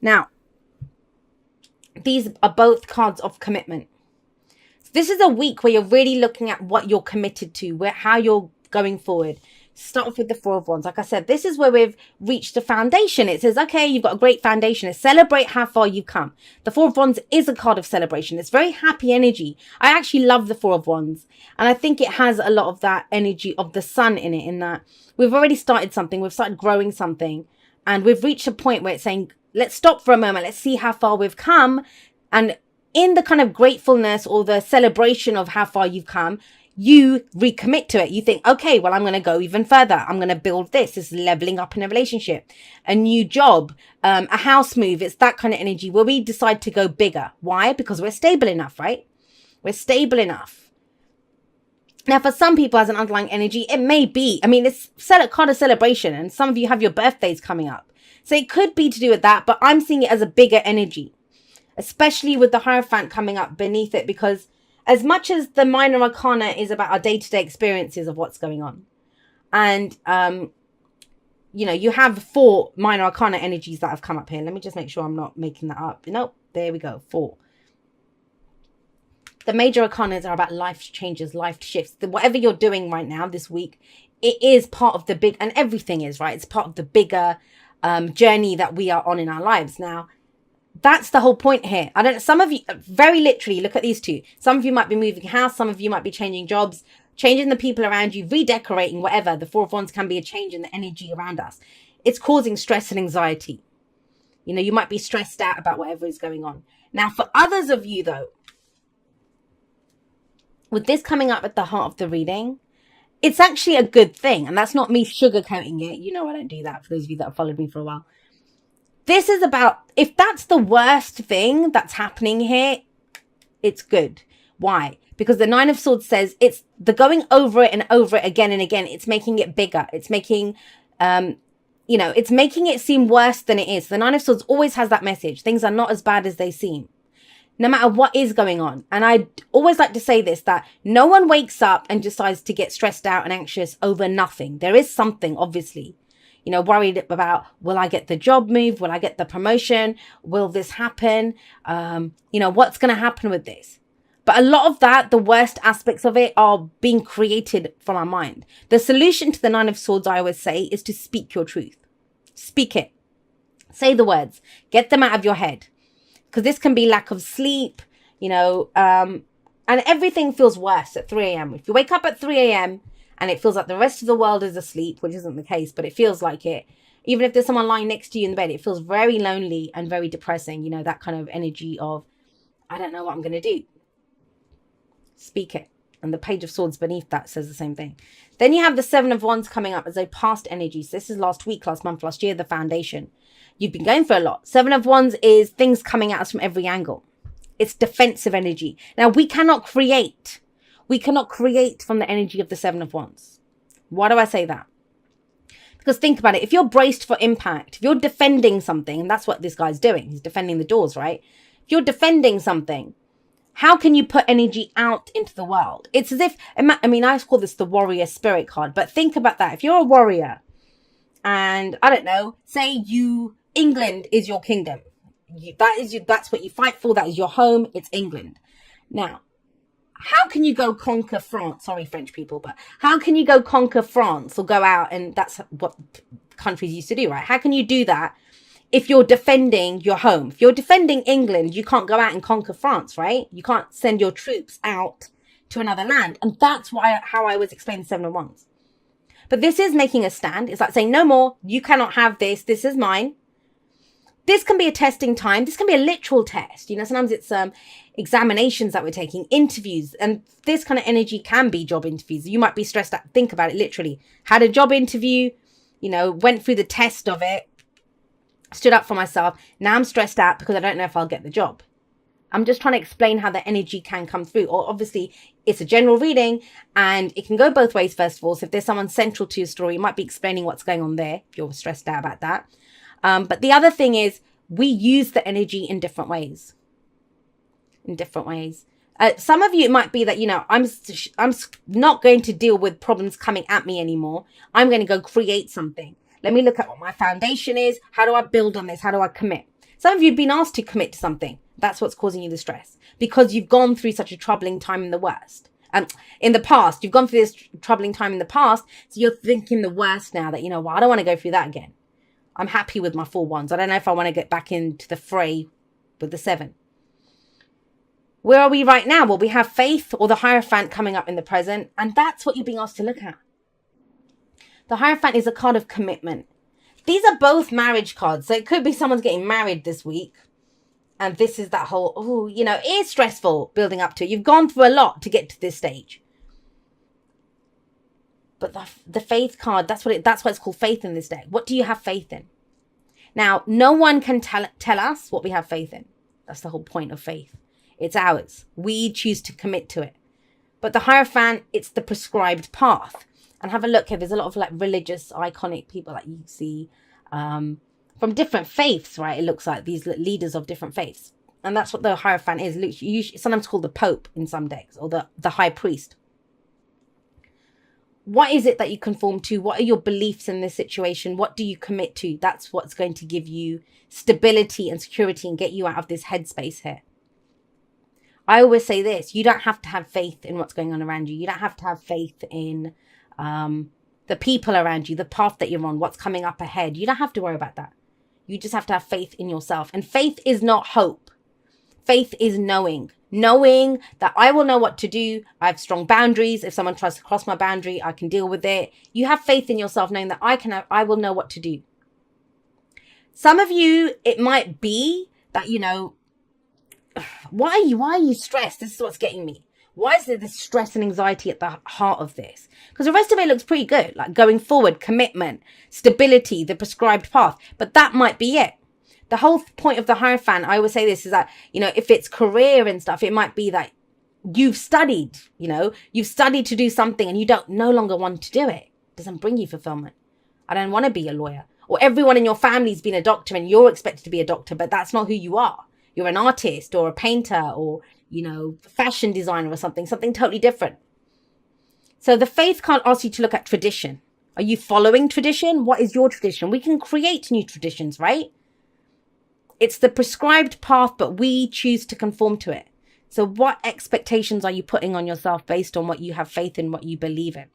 Now, these are both cards of commitment. So this is a week where you're really looking at what you're committed to, how you're going forward. Start off with the Four of Wands. Like I said, this is where we've reached the foundation. It says, okay, you've got a great foundation. Celebrate how far you've come. The Four of Wands is a card of celebration. It's very happy energy. I actually love the Four of Wands. And I think it has a lot of that energy of the sun in it, in that we've already started something. We've started growing something. And we've reached a point where it's saying, let's stop for a moment. Let's see how far we've come. And in the kind of gratefulness or the celebration of how far you've come, you recommit to it. You think, okay, well, I'm going to go even further. I'm going to build this. This is leveling up in a relationship, a new job, a house move. It's that kind of energy where we decide to go bigger. Why? Because we're stable enough, right? We're stable enough. Now, for some people as an underlying energy, it may be, I mean, it's kind of celebration, and some of you have your birthdays coming up. So it could be to do with that, but I'm seeing it as a bigger energy, especially with the Hierophant coming up beneath it, because as much as the minor arcana is about our day-to-day experiences of what's going on, and, you know, you have 4 minor arcana energies that have come up here. Let me just make sure I'm not making that up. Nope, there we go, 4. The major arcanas are about life changes, life shifts. Whatever you're doing right now this week, it is part of the big, and everything is, right? It's part of the bigger journey that we are on in our lives. Now, that's the whole point here. Some of you, very literally, look at these two. Some of you might be moving house. Some of you might be changing jobs, changing the people around you, redecorating, whatever. The Four of Wands can be a change in the energy around us. It's causing stress and anxiety. You know, you might be stressed out about whatever is going on. Now, for others of you, though, with this coming up at the heart of the reading, it's actually a good thing. And that's not me sugarcoating it. You know, I don't do that, for those of you that have followed me for a while. This is about, if that's the worst thing that's happening here, it's good. Why? Because the Nine of Swords says it's the going over it and over it again and again. It's making it bigger. It's making, you know, it's making it seem worse than it is. The Nine of Swords always has that message. Things are not as bad as they seem, no matter what is going on. And I always like to say this, that no one wakes up and decides to get stressed out and anxious over nothing. There is something, obviously. You know, worried about, will I get the job move? Will I get the promotion? Will this happen? You know, what's going to happen with this? But a lot of that, the worst aspects of it are being created from our mind. The solution to the Nine of Swords, I always say, is to speak your truth. Speak it. Say the words. Get them out of your head. Because this can be lack of sleep, you know, and everything feels worse at 3 a.m. If you wake up at 3 a.m., and it feels like the rest of the world is asleep, which isn't the case, but it feels like it. Even if there's someone lying next to you in the bed, it feels very lonely and very depressing. You know, that kind of energy of, I don't know what I'm going to do. Speak it. And the Page of Swords beneath that says the same thing. Then you have the Seven of Wands coming up as a past energy. So this is last week, last month, last year, the foundation. You've been going for a lot. Seven of Wands is things coming at us from every angle. It's defensive energy. Now, we cannot create. We cannot create from the energy of the Seven of Wands. Why do I say that? Because think about it. If you're braced for impact, if you're defending something, and that's what this guy's doing. He's defending the doors, right? If you're defending something, how can you put energy out into the world? It's as if, I mean, I call this the warrior spirit card, but think about that. If you're a warrior and, I don't know, say England is your kingdom. That's what you fight for. That is your home. It's England. Now, how can you go conquer France? Sorry, French people, but how can you go conquer France or go out? And that's what countries used to do, right? How can you do that if you're defending your home? If you're defending England, you can't go out and conquer France, right? You can't send your troops out to another land. And that's how I was explaining the Seven of Wands. But this is making a stand. It's like saying, no more, you cannot have this. This is mine. This can be a testing time. This can be a literal test. You know, sometimes it's examinations that we're taking, interviews. And this kind of energy can be job interviews. You might be stressed out. Think about it literally. Had a job interview, you know, went through the test of it, stood up for myself. Now I'm stressed out because I don't know if I'll get the job. I'm just trying to explain how the energy can come through. Or obviously, it's a general reading and it can go both ways, first of all. So if there's someone central to your story, you might be explaining what's going on there if you're stressed out about that. But the other thing is we use the energy in different ways. In different ways. Some of you, it might be that, you know, I'm not going to deal with problems coming at me anymore. I'm going to go create something. Let me look at what my foundation is. How do I build on this? How do I commit? Some of you have been asked to commit to something. That's what's causing you the stress, because you've gone through such a troubling time in the in the past. You've gone through this troubling time in the past, so you're thinking the worst now, that, well, I don't want to go through that again. I'm happy with my 4 wands. I don't know if I want to get back into the fray with the 7. Where are we right now? Well, we have Faith or the Hierophant coming up in the present, and that's what you're being asked to look at. The Hierophant is a card of commitment. These are both marriage cards, so it could be someone's getting married this week, and this is that whole, it is stressful building up to it. You've gone through a lot to get to this stage. But the Faith card, that's why it's called Faith in this deck. What do you have faith in? Now, no one can tell us what we have faith in. That's the whole point of faith. It's ours. We choose to commit to it. But the Hierophant, it's the prescribed path. And have a look here. There's a lot of religious, iconic people that you see from different faiths, right? It looks like these leaders of different faiths. And that's what the Hierophant is. Usually, sometimes called the Pope in some decks, or the High Priest. What is it that you conform to? What are your beliefs in this situation? What do you commit to? That's what's going to give you stability and security and get you out of this headspace here. I always say this: you don't have to have faith in what's going on around you. You don't have to have faith in the people around you, the path that you're on, what's coming up ahead. You don't have to worry about that. You just have to have faith in yourself. And faith is not hope. Faith is knowing that I will know what to do. I have strong boundaries. If someone tries to cross my boundary, I can deal with it. You have faith in yourself, knowing that I will know what to do. Some of you, it might be that, why are you stressed? This is what's getting me. Why is there this stress and anxiety at the heart of this? Because the rest of it looks pretty good, like going forward, commitment, stability, the prescribed path. But that might be it. The whole point of the Hierophant, I always say this, is that, if it's career and stuff, it might be that you've studied to do something and you no longer want to do it. It doesn't bring you fulfillment. I don't want to be a lawyer. Or everyone in your family's been a doctor and you're expected to be a doctor, but that's not who you are. You're an artist or a painter or, fashion designer or something totally different. So the Faith can't ask you to look at tradition. Are you following tradition? What is your tradition? We can create new traditions, right? It's the prescribed path, but we choose to conform to it. So what expectations are you putting on yourself based on what you have faith in, what you believe in?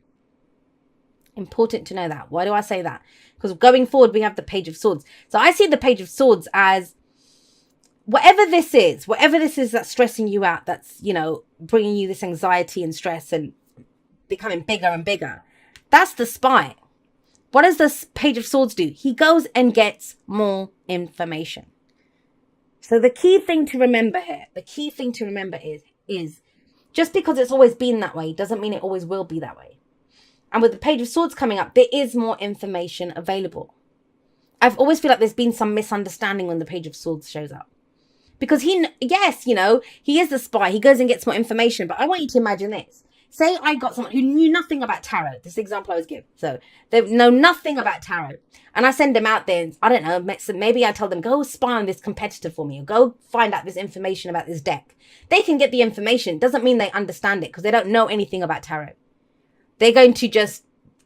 Important to know that. Why do I say that? Because going forward, we have the Page of Swords. So I see the Page of Swords as whatever this is that's stressing you out, that's, bringing you this anxiety and stress and becoming bigger and bigger. That's the spy. What does this Page of Swords do? He goes and gets more information. So the key thing to remember here, is just because it's always been that way doesn't mean it always will be that way. And with the Page of Swords coming up, there is more information available. I've always feel like there's been some misunderstanding when the Page of Swords shows up. Because he is the spy. He goes and gets more information. But I want you to imagine this. Say I got someone who knew nothing about tarot. This example I was given. So they know nothing about tarot. And I send them out there. And, I don't know. Maybe I tell them, go spy on this competitor for me. Or go find out this information about this deck. They can get the information. Doesn't mean they understand it because they don't know anything about tarot. They're going to just,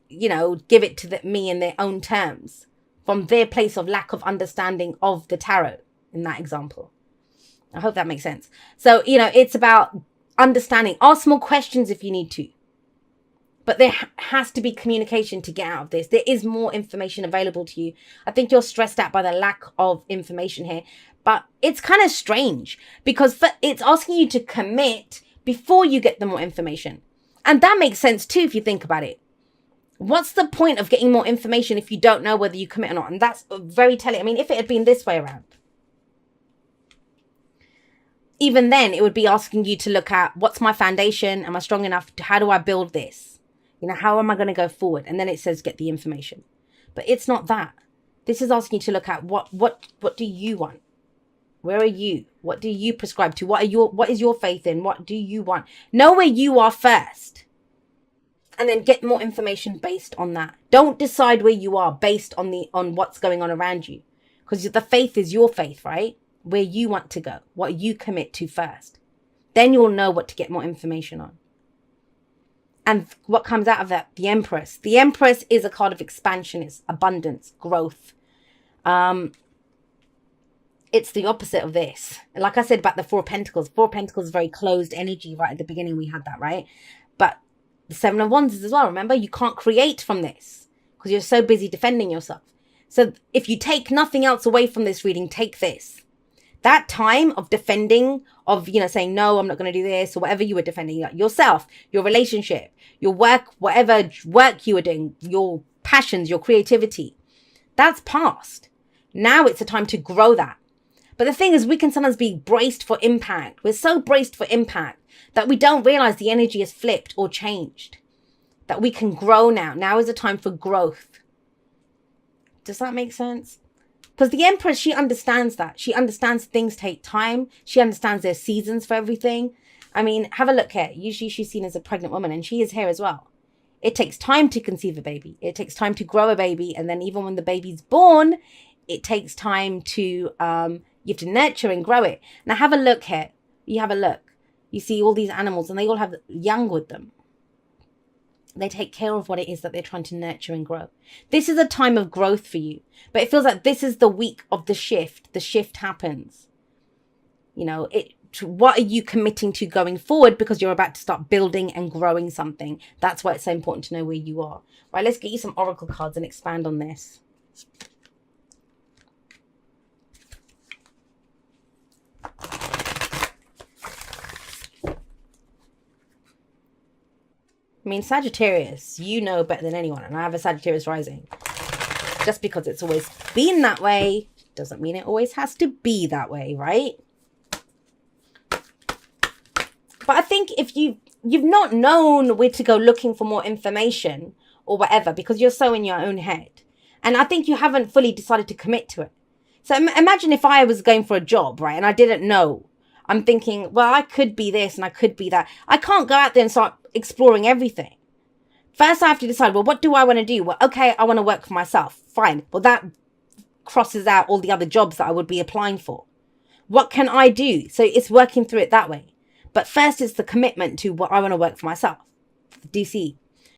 give it to me in their own terms. From their place of lack of understanding of the tarot in that example. I hope that makes sense. So, it's about understanding. Ask more questions if you need to. But there has to be communication to get out of this. There is more information available to you. I think you're stressed out by the lack of information here. But it's kind of strange because it's asking you to commit before you get the more information. And that makes sense too if you think about it. What's the point of getting more information if you don't know whether you commit or not? And that's very telling. I mean, if it had been this way around, even then it would be asking you to look at what's my foundation? Am I strong enough? How do I build this? How am I going to go forward? And then it says get the information. But it's not that. This is asking you to look at what do you want? Where are you? What do you prescribe to? What is your faith in? What do you want? Know where you are first. And then get more information based on that. Don't decide where you are based on what's going on around you. Because the faith is your faith, right? Where you want to go, what you commit to first. Then you'll know what to get more information on. And what comes out of that? The Empress. The Empress is a card of expansion, it's abundance, growth. it's the opposite of this. Like I said about the Four of Pentacles. Four of Pentacles is very closed energy. Right at the beginning we had that, right? But the Seven of Wands is as well. Remember, you can't create from this because you're so busy defending yourself. So if you take nothing else away from this reading, take this. That time of defending, of, you know, saying, no, I'm not going to do this, or whatever you were defending, like yourself, your relationship, your work, whatever work you were doing, your passions, your creativity, that's past. Now it's a time to grow that. But the thing is, we can sometimes be braced for impact. We're so braced for impact that we don't realize the energy has flipped or changed. That we can grow now. Now is a time for growth. Does that make sense? Because the Empress, she understands that. She understands things take time. She understands there's seasons for everything. I mean, have a look here. Usually she's seen as a pregnant woman, and she is here as well. It takes time to conceive a baby. It takes time to grow a baby. And then even when the baby's born, it takes time to, you have to nurture and grow it. Now have a look here. You have a look. You see all these animals, and they all have young with them. They take care of what it is that they're trying to nurture and grow. This is a time of growth for you. But it feels like this is the week of the shift. The shift happens. You know, what are you committing to going forward? Because you're about to start building and growing something. That's why it's so important to know where you are. Right, let's get you some oracle cards and expand on this. I mean, Sagittarius, you know better than anyone. And I have a Sagittarius rising. Just because it's always been that way doesn't mean it always has to be that way, right? But I think if you've not known where to go looking for more information or whatever, because you're so in your own head. And I think you haven't fully decided to commit to it. So imagine if I was going for a job, right? And I didn't know. I'm thinking, well, I could be this and I could be that. I can't go out there and start exploring everything. First, I have to decide, well, what do I want to do? Well, okay, I want to work for myself. Fine. Well, that crosses out all the other jobs that I would be applying for. What can I do? So it's working through it that way. But first, it's the commitment to what I want to work for myself. Do you see?